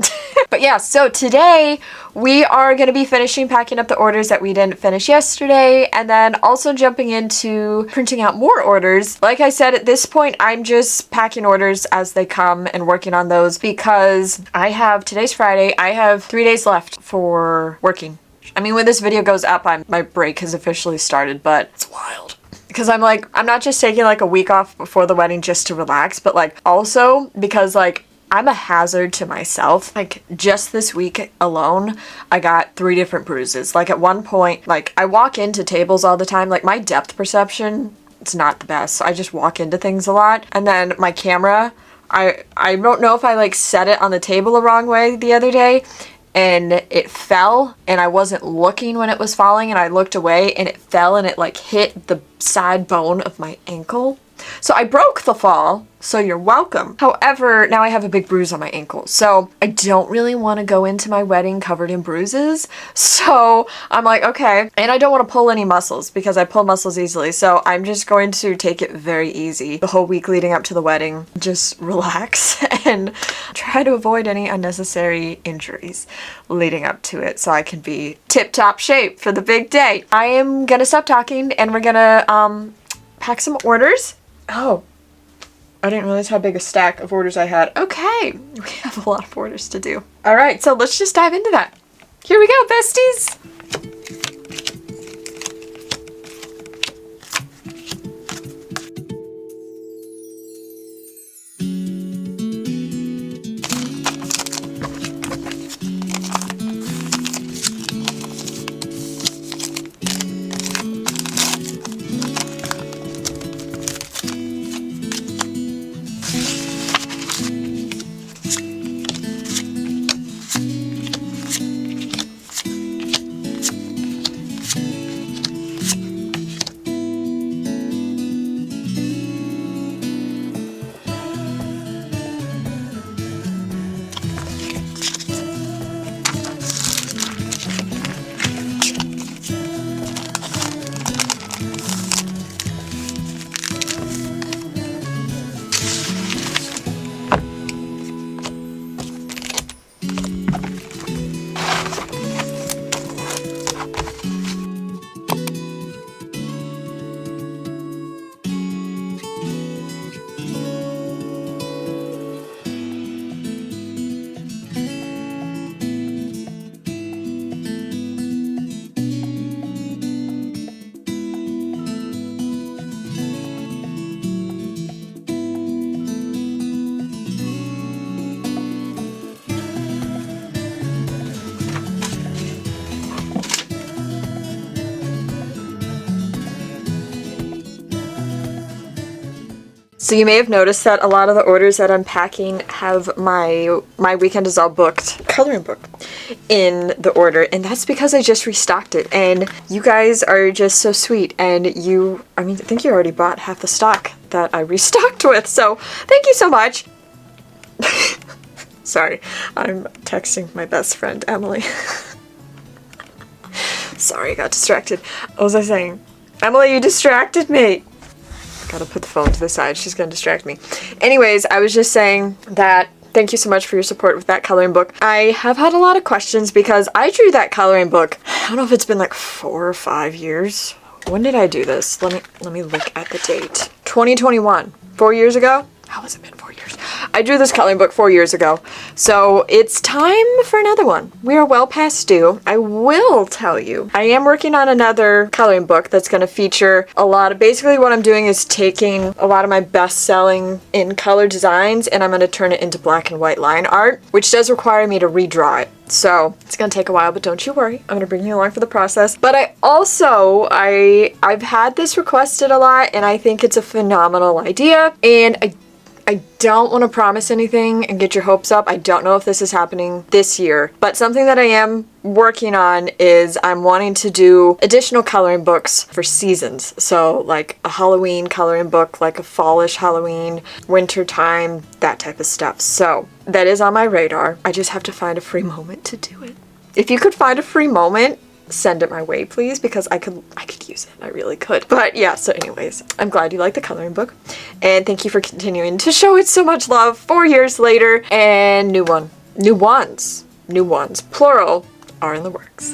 But yeah, so today we are going to be packing up the orders that we didn't finish yesterday, and then also jumping into printing out more orders. Like I said, at this point, I'm just packing orders as they come and working on those, because today's Friday, I have 3 days left for working. I mean, when this video goes up, my break has officially started, but it's wild. Because I'm like, I'm not just taking like a week off before the wedding just to relax, but like also because like I'm a hazard to myself. Like just this week alone, I got 3 different bruises. Like at one point, like I walk into tables all the time, like my depth perception it's not the best. So I just walk into things a lot. And then my camera, I don't know if I like set it on the table the wrong way the other day and it fell and I wasn't looking when it was falling and I looked away and it fell and it like hit the side bone of my ankle. So I broke the fall, so you're welcome. However, now I have a big bruise on my ankle. So I don't really want to go into my wedding covered in bruises. So I'm like, okay. And I don't want to pull any muscles because I pull muscles easily. So I'm just going to take it very easy the whole week leading up to the wedding. Just relax and try to avoid any unnecessary injuries leading up to it so I can be tip-top shape for the big day. I am going to stop talking and we're going to pack some orders. Oh, I didn't realize how big a stack of orders I had. Okay, we have a lot of orders to do. All right, so let's just dive into that. Here we go, besties. So you may have noticed that a lot of the orders that I'm packing have my weekend is all booked coloring book in the order, and that's because I just restocked it, and you guys are just so sweet, and I think you already bought half the stock that I restocked with, so thank you so much. Sorry, I'm texting my best friend, Emily. Sorry, I got distracted. What was I saying? Emily, you distracted me. Gotta put the phone to the side. She's gonna distract me. Anyways, I was just saying that thank you so much for your support with that coloring book. I have had a lot of questions because I drew that coloring book. I don't know if it's been like 4 or 5 years. When did I do this? Let me look at the date. 2021. 4 years ago? How has it been 4 years? I drew this coloring book 4 years ago. So it's time for another one. We are well past due. I will tell you, I am working on another coloring book that's going to feature a lot of, basically what I'm doing is taking a lot of my best-selling in color designs and I'm going to turn it into black and white line art, which does require me to redraw it. So it's going to take a while, but don't you worry. I'm going to bring you along for the process. But I've had this requested a lot and I think it's a phenomenal idea, and I don't want to promise anything and get your hopes up. I don't know if this is happening this year, but something that I am working on is I'm wanting to do additional coloring books for seasons. So like a Halloween coloring book, like a fallish Halloween, winter time, that type of stuff. So that is on my radar. I just have to find a free moment to do it. If you could find a free moment, send it my way, please, because I could use it. I really could. But yeah, so anyways, I'm glad you like the coloring book, and thank you for continuing to show it so much love 4 years later, and new ones, plural, are in the works.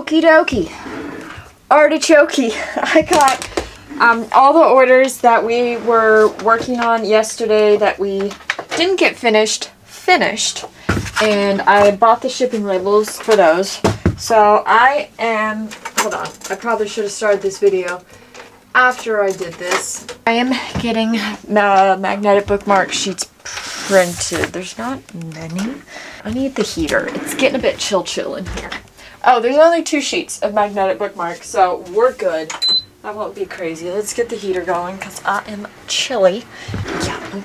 Okie dokie. Artichokey. I got all the orders that we were working on yesterday that we didn't get finished. And I bought the shipping labels for those. So I am, hold on, I probably should have started this video after I did this. I am getting magnetic bookmark sheets printed. There's not many. I need the heater. It's getting a bit chill in here. Oh, there's only 2 sheets of magnetic bookmarks, so we're good. I won't be crazy. Let's get the heater going because I am chilly. Yeah,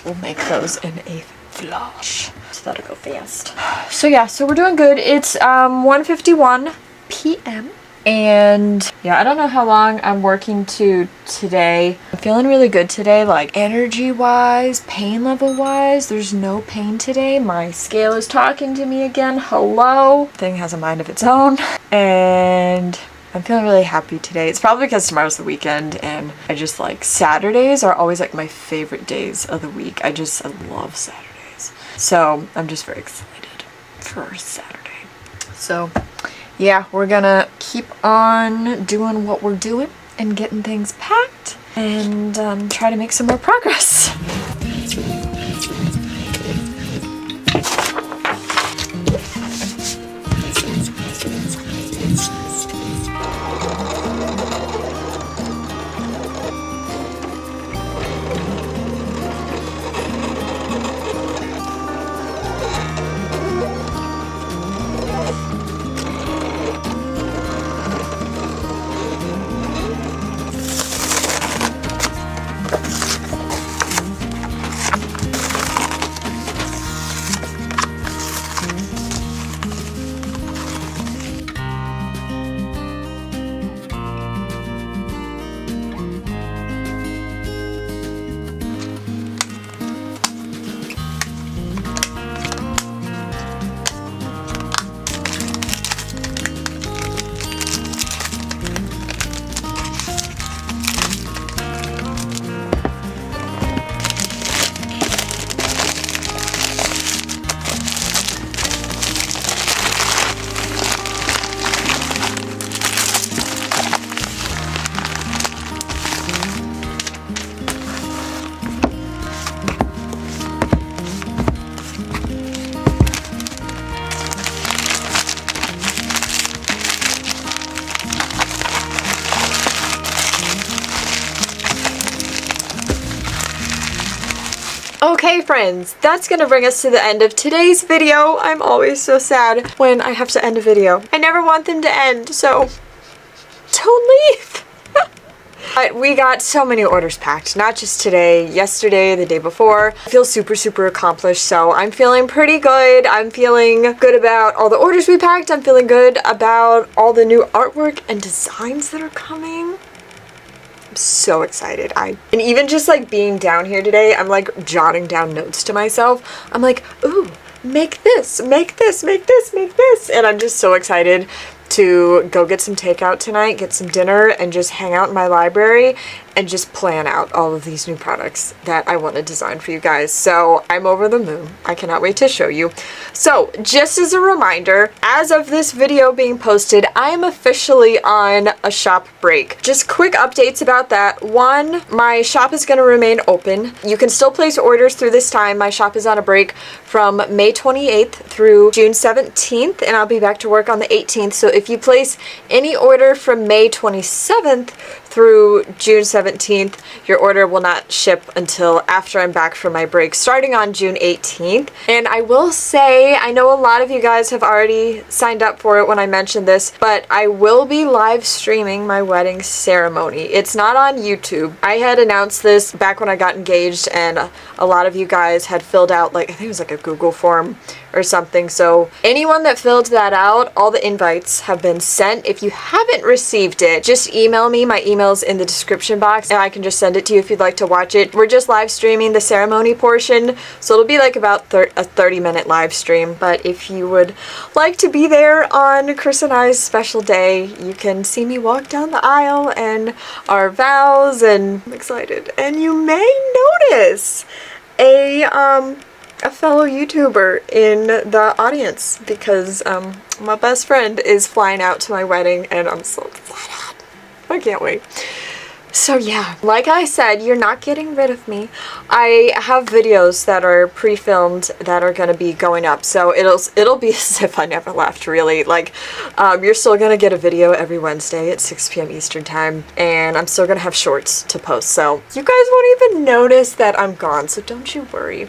we'll make those in a flash. So that'll go fast. So yeah, so we're doing good. It's 1:51 p.m. And yeah, I don't know how long I'm working to today. I'm feeling really good today, like energy wise, pain level wise. There's no pain today. My scale is talking to me again. Hello. Thing has a mind of its own. And I'm feeling really happy today. It's probably because tomorrow's the weekend and I just like Saturdays are always like my favorite days of the week. I love Saturdays. So I'm just very excited for Saturday. So yeah, we're gonna keep on doing what we're doing and getting things packed and try to make some more progress. Okay friends, that's gonna bring us to the end of today's video. I'm always so sad when I have to end a video. I never want them to end, so don't leave. But we got so many orders packed, not just today, yesterday, the day before. I feel super accomplished, so I'm feeling pretty good. I'm feeling good about all the orders we packed. I'm feeling good about all the new artwork and designs that are coming. So excited. And even just like being down here today, I'm like jotting down notes to myself. I'm like, ooh, make this, make this, make this, make this. And I'm just so excited to go get some takeout tonight, get some dinner, and just hang out in my library and just plan out all of these new products that I want to design for you guys. So I'm over the moon. I cannot wait to show you. So just as a reminder, as of this video being posted, I am officially on a shop break. Just quick updates about that. One, my shop is going to remain open. You can still place orders through this time. My shop is on a break from May 28th through June 17th, and I'll be back to work on the 18th. So if you place any order from May 27th through June 17th, your order will not ship until after I'm back from my break, starting on June 18th. And I will say, I know a lot of you guys have already signed up for it when I mentioned this, but I will be live streaming my wedding ceremony. It's not on YouTube. I had announced this back when I got engaged, and a lot of you guys had filled out, like, I think it was like a Google form or something. So anyone that filled that out, all the invites have been sent. If you haven't received it, just email me. My email's in the description box and I can just send it to you if you'd like to watch it. We're just live streaming the ceremony portion, so it'll be like about a 30-minute live stream. But if you would like to be there on Chris and I's special day, you can see me walk down the aisle and our vows, and I'm excited. And you may notice a a fellow YouTuber in the audience because my best friend is flying out to my wedding and I'm so excited. I can't wait. So yeah, like I said, you're not getting rid of me. I have videos that are pre-filmed that are going to be going up, so it'll be as if I never left, really. Like, you're still going to get a video every Wednesday at 6 p.m. Eastern Time, and I'm still going to have shorts to post, so you guys won't even notice that I'm gone, so don't you worry.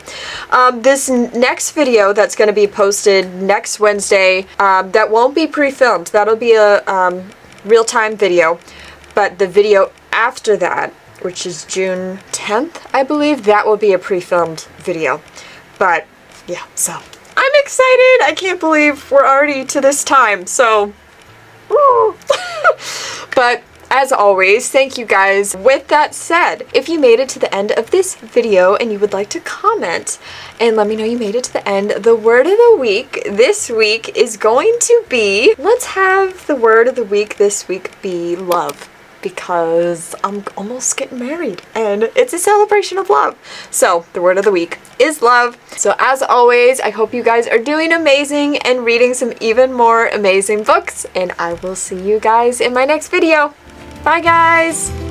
This next video that's going to be posted next Wednesday, that won't be pre-filmed. That'll be a real-time video, but the video after that, which is June 10th, I believe, that will be a pre-filmed video. But yeah, so I'm excited. I can't believe we're already to this time. So, woo. But as always, thank you guys. With that said, if you made it to the end of this video and you would like to comment and let me know you made it to the end, the word of the week this week is going to be, let's have the word of the week this week be love. Because I'm almost getting married and it's a celebration of love. So the word of the week is love. So as always, I hope you guys are doing amazing and reading some even more amazing books, and I will see you guys in my next video. Bye guys!